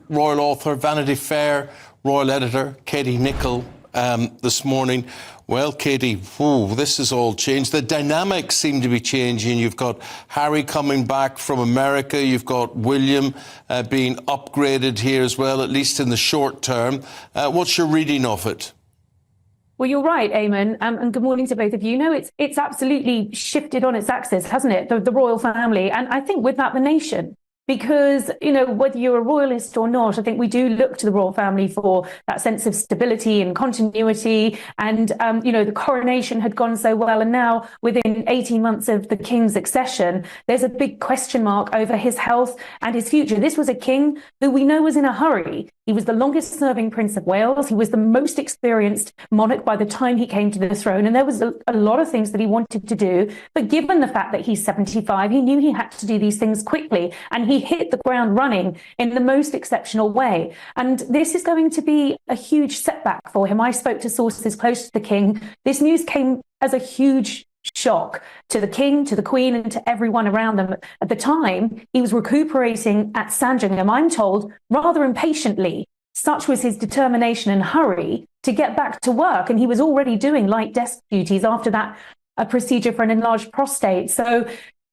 royal author, Vanity Fair royal editor, Katie Nicholl, this morning. Well, Katie, this has all changed. The dynamics seem to be changing. You've got Harry coming back from America. You've got William being upgraded here as well, at least in the short term. What's your reading of it? Well, you're right, Eamon, and good morning to both of you. No, it's absolutely shifted on its axis, hasn't it? The royal family, and I think with that the nation. Because, you know, whether you're a royalist or not, I think we do look to the royal family for that sense of stability and continuity. And, you know, the coronation had gone so well. And now within 18 months of the king's accession, there's a big question mark over his health and his future. This was a king who we know was in a hurry. He was the longest serving Prince of Wales. He was the most experienced monarch by the time he came to the throne. And there was a lot of things that he wanted to do. But given the fact that he's 75, he knew he had to do these things quickly. And he hit the ground running in the most exceptional way. And this is going to be a huge setback for him. I spoke to sources close to the king. This news came as a huge shock to the king, to the queen, and to everyone around them. At the time, he was recuperating at Sandringham, I'm told, rather impatiently. Such was his determination and hurry to get back to work. And he was already doing light desk duties after that procedure for an enlarged prostate. So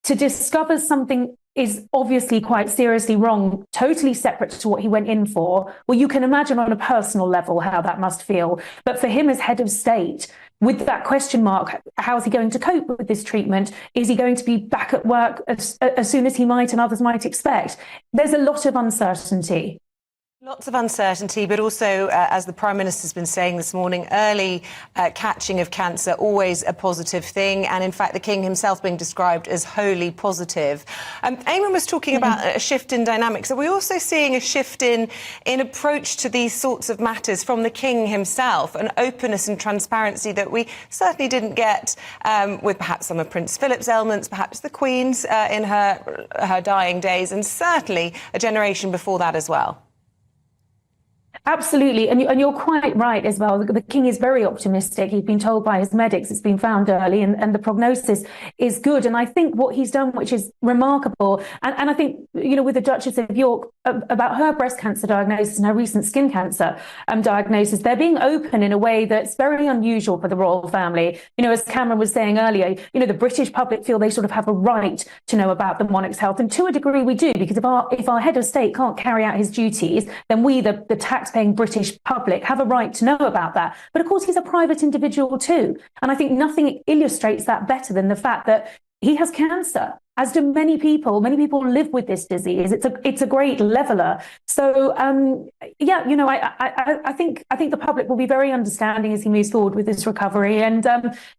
to discover something is obviously quite seriously wrong, totally separate to what he went in for, well, you can imagine on a personal level how that must feel. But for him as head of state, with that question mark, how is he going to cope with this treatment? Is he going to be back at work as soon as he might and others might expect? There's a lot of uncertainty. Lots of uncertainty, but also, as the Prime Minister's been saying this morning, early catching of cancer, always a positive thing. And in fact, the King himself being described as wholly positive. Eamon was talking about a shift in dynamics. Are we also seeing a shift in approach to these sorts of matters from the King himself, an openness and transparency that we certainly didn't get with perhaps some of Prince Philip's ailments, perhaps the Queen's in her dying days, and certainly a generation before that as well? Absolutely. And you're quite right as well. The king is very optimistic. He's been told by his medics it's been found early and the prognosis is good. And I think what he's done, which is remarkable, and I think, you know, with the Duchess of York about her breast cancer diagnosis and her recent skin cancer diagnosis, they're being open in a way that's very unusual for the royal family. You know, as Cameron was saying earlier, you know, the British public feel they sort of have a right to know about the monarch's health. And to a degree we do, because if our head of state can't carry out his duties, then we, the taxpaying British public, have a right to know about that. But of course, he's a private individual too. And I think nothing illustrates that better than the fact that he has cancer, as do many people. Many people live with this disease. It's a great leveler. So, yeah, you know, I think the public will be very understanding as he moves forward with this recovery. And,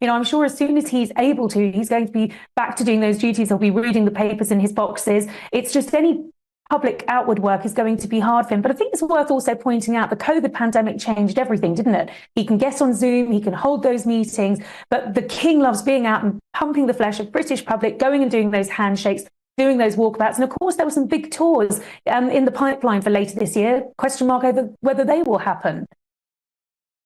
you know, I'm sure as soon as he's able to, he's going to be back to doing those duties. He'll be reading the papers in his boxes. It's just any public outward work is going to be hard for him. But I think it's worth also pointing out the COVID pandemic changed everything, didn't it? He can get on Zoom, he can hold those meetings, but the king loves being out and pumping the flesh of British public, going and doing those handshakes, doing those walkabouts. And of course, there were some big tours in the pipeline for later this year. Question mark over whether they will happen.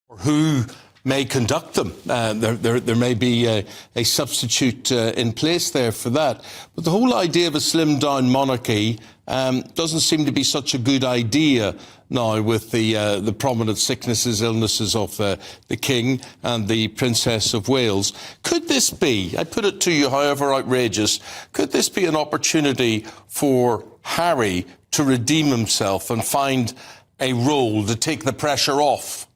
Who may conduct them. There may be a substitute in place there for that. But the whole idea of a slimmed-down monarchy doesn't seem to be such a good idea now with the prominent sicknesses, illnesses of the King and the Princess of Wales. Could this be, I put it to you however outrageous, could this be an opportunity for Harry to redeem himself and find a role to take the pressure off?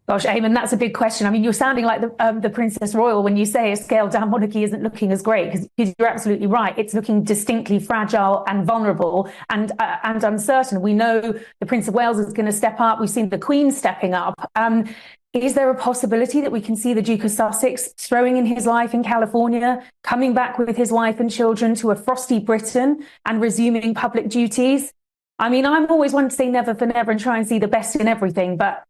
Gosh, Eamon, that's a big question. I mean, you're sounding like the Princess Royal when you say a scaled-down monarchy isn't looking as great, because you're absolutely right. It's looking distinctly fragile and vulnerable and uncertain. We know the Prince of Wales is going to step up. We've seen the Queen stepping up. Is there a possibility that we can see the Duke of Sussex throwing in his life in California, coming back with his wife and children to a frosty Britain and resuming public duties? I mean, I'm always one to say never for never and try and see the best in everything, but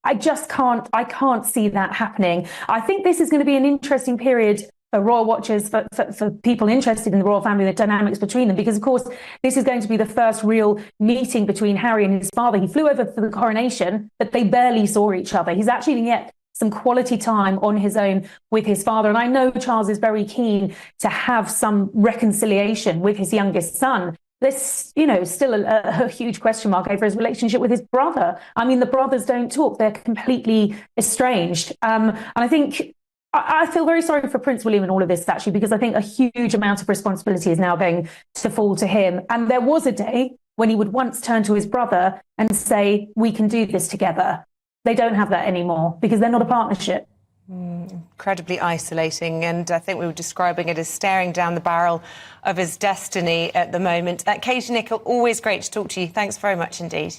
I can't see that happening. I think this is going to be an interesting period for royal watchers, for people interested in the royal family, the dynamics between them, because, of course, this is going to be the first real meeting between Harry and his father. He flew over for the coronation, but they barely saw each other. He's actually going to get some quality time on his own with his father. And I know Charles is very keen to have some reconciliation with his youngest son. there's, still a huge question mark over his relationship with his brother. I mean, the brothers don't talk. They're completely estranged. And I think I feel very sorry for Prince William in all of this, actually, because I think a huge amount of responsibility is now going to fall to him. And there was a day when he would once turn to his brother and say, we can do this together. They don't have that anymore because they're not a partnership. Incredibly isolating, and I think we were describing it as staring down the barrel of his destiny at the moment. Katie Nicholl, always great to talk to you. Thanks very much indeed.